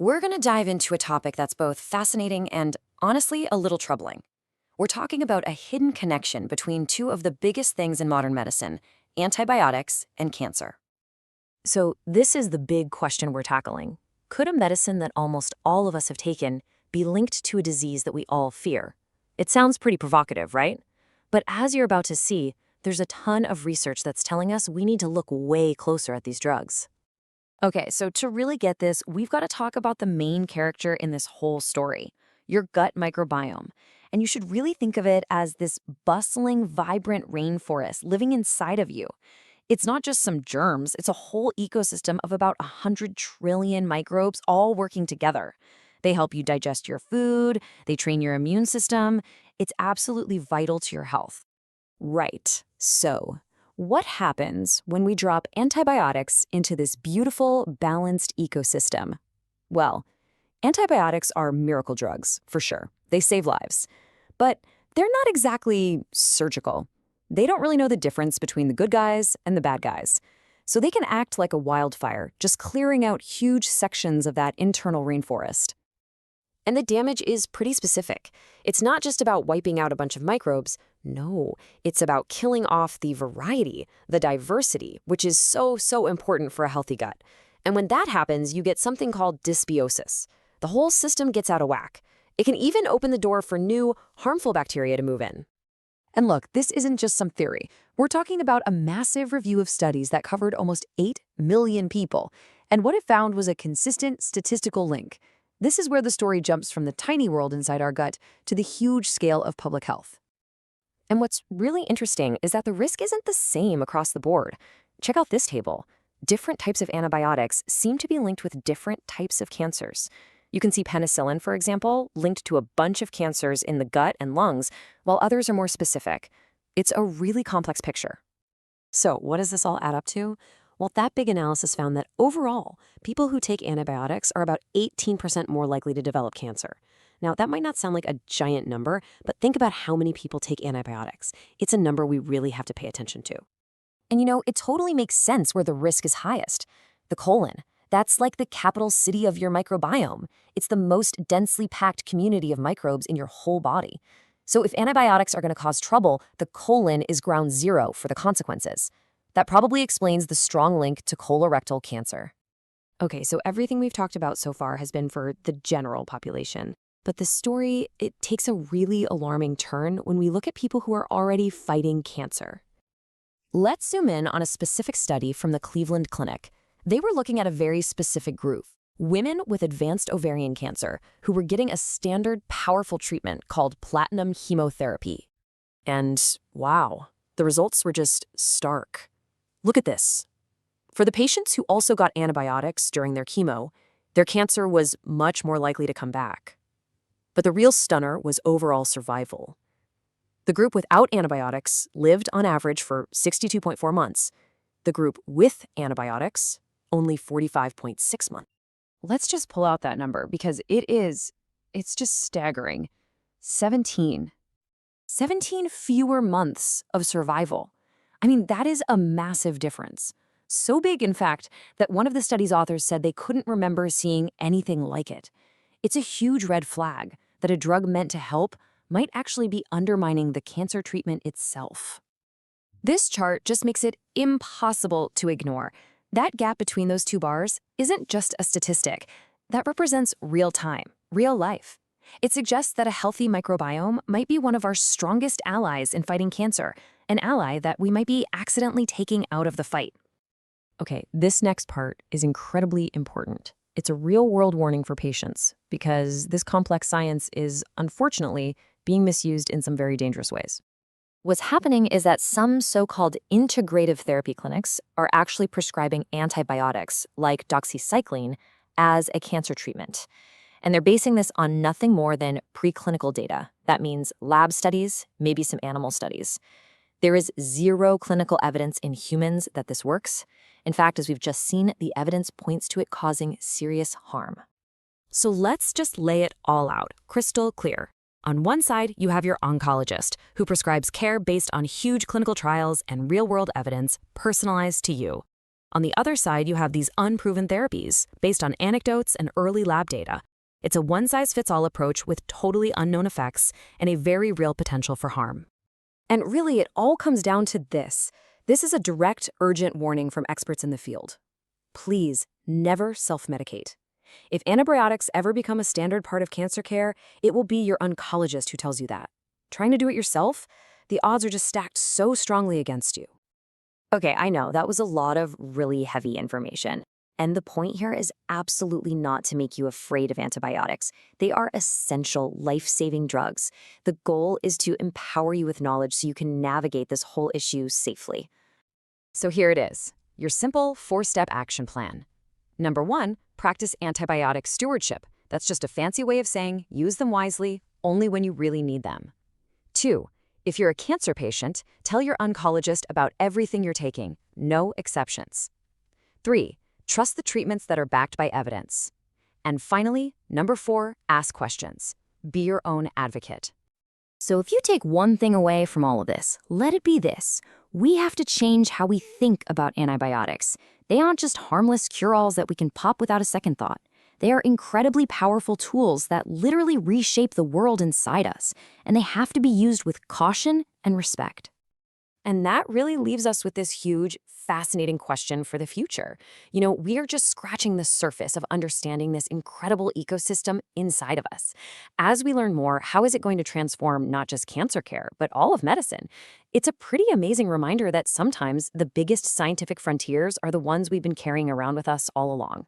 we're going to dive into a topic that's both fascinating and, honestly, a little troubling. We're talking about a hidden connection between two of the biggest things in modern medicine, antibiotics and cancer. So this is the big question we're tackling. Could a medicine that almost all of us have taken be linked to a disease that we all fear? It sounds pretty provocative, right? But as you're about to see, there's a ton of research that's telling us we need to look way closer at these drugs. Okay, so to really get this, we've got to talk about the main character in this whole story, your gut microbiome. And you should really think of it as this bustling, vibrant rainforest living inside of you. It's not just some germs, it's a whole ecosystem of about 100 trillion microbes all working together. They help you digest your food, they train your immune system. It's absolutely vital to your health. Right. So, what happens when we drop antibiotics into this beautiful, balanced ecosystem? Well, antibiotics are miracle drugs, for sure. They save lives. But they're not exactly surgical. They don't really know the difference between the good guys and the bad guys. So they can act like a wildfire, just clearing out huge sections of that internal rainforest. And the damage is pretty specific. It's not just about wiping out a bunch of microbes. No, it's about killing off the variety, the diversity, which is so important for a healthy gut. And when that happens, you get something called dysbiosis. The whole system gets out of whack. It can even open the door for new, harmful bacteria to move in. And look, this isn't just some theory. We're talking about a massive review of studies that covered almost 8 million people. And what it found was a consistent statistical link. This is where the story jumps from the tiny world inside our gut to the huge scale of public health. And what's really interesting is that the risk isn't the same across the board. Check out this table. Different types of antibiotics seem to be linked with different types of cancers. You can see penicillin, for example, linked to a bunch of cancers in the gut and lungs, while others are more specific. It's a really complex picture. So what does this all add up to? Well, that big analysis found that overall, people who take antibiotics are about 18% more likely to develop cancer. Now, that might not sound like a giant number, but think about how many people take antibiotics. It's a number we really have to pay attention to. And it totally makes sense where the risk is highest. The colon. That's like the capital city of your microbiome. It's the most densely packed community of microbes in your whole body. So if antibiotics are going to cause trouble, the colon is ground zero for the consequences. That probably explains the strong link to colorectal cancer. Okay, so everything we've talked about so far has been for the general population. But the story, it takes a really alarming turn when we look at people who are already fighting cancer. Let's zoom in on a specific study from the Cleveland Clinic. They were looking at a very specific group, women with advanced ovarian cancer who were getting a standard, powerful treatment called platinum chemotherapy. And wow, the results were just stark. Look at this. For the patients who also got antibiotics during their chemo, their cancer was much more likely to come back. But the real stunner was overall survival. The group without antibiotics lived on average for 62.4 months. The group with antibiotics, only 45.6 months. Let's just pull out that number because it's just staggering. 17 fewer months of survival. I mean, that is a massive difference. So big, in fact, that one of the study's authors said they couldn't remember seeing anything like it. It's a huge red flag that a drug meant to help might actually be undermining the cancer treatment itself. This chart just makes it impossible to ignore. That gap between those two bars isn't just a statistic. That represents real time, real life. It suggests that a healthy microbiome might be one of our strongest allies in fighting cancer, an ally that we might be accidentally taking out of the fight. Okay, this next part is incredibly important. It's a real-world warning for patients because this complex science is, unfortunately, being misused in some very dangerous ways. What's happening is that some so-called integrative therapy clinics are actually prescribing antibiotics, like doxycycline, as a cancer treatment. And they're basing this on nothing more than preclinical data. That means lab studies, maybe some animal studies. There is zero clinical evidence in humans that this works. In fact, as we've just seen, the evidence points to it causing serious harm. So let's just lay it all out, crystal clear. On one side, you have your oncologist, who prescribes care based on huge clinical trials and real-world evidence personalized to you. On the other side, you have these unproven therapies based on anecdotes and early lab data. It's a one-size-fits-all approach with totally unknown effects and a very real potential for harm. And really, it all comes down to this. This is a direct, urgent warning from experts in the field. Please never self-medicate. If antibiotics ever become a standard part of cancer care, it will be your oncologist who tells you that. Trying to do it yourself, the odds are just stacked so strongly against you. Okay, I know, that was a lot of really heavy information. And the point here is absolutely not to make you afraid of antibiotics. They are essential, life-saving drugs. The goal is to empower you with knowledge so you can navigate this whole issue safely. So here it is, your simple 4-step action plan. Number 1, practice antibiotic stewardship. That's just a fancy way of saying use them wisely, only when you really need them. 2, if you're a cancer patient, tell your oncologist about everything you're taking, no exceptions. 3, trust the treatments that are backed by evidence. And finally, number 4, ask questions. Be your own advocate. So if you take one thing away from all of this, let it be this. We have to change how we think about antibiotics. They aren't just harmless cure-alls that we can pop without a second thought. They are incredibly powerful tools that literally reshape the world inside us, and they have to be used with caution and respect. And that really leaves us with this huge, fascinating question for the future. We are just scratching the surface of understanding this incredible ecosystem inside of us. As we learn more, how is it going to transform not just cancer care, but all of medicine? It's a pretty amazing reminder that sometimes the biggest scientific frontiers are the ones we've been carrying around with us all along.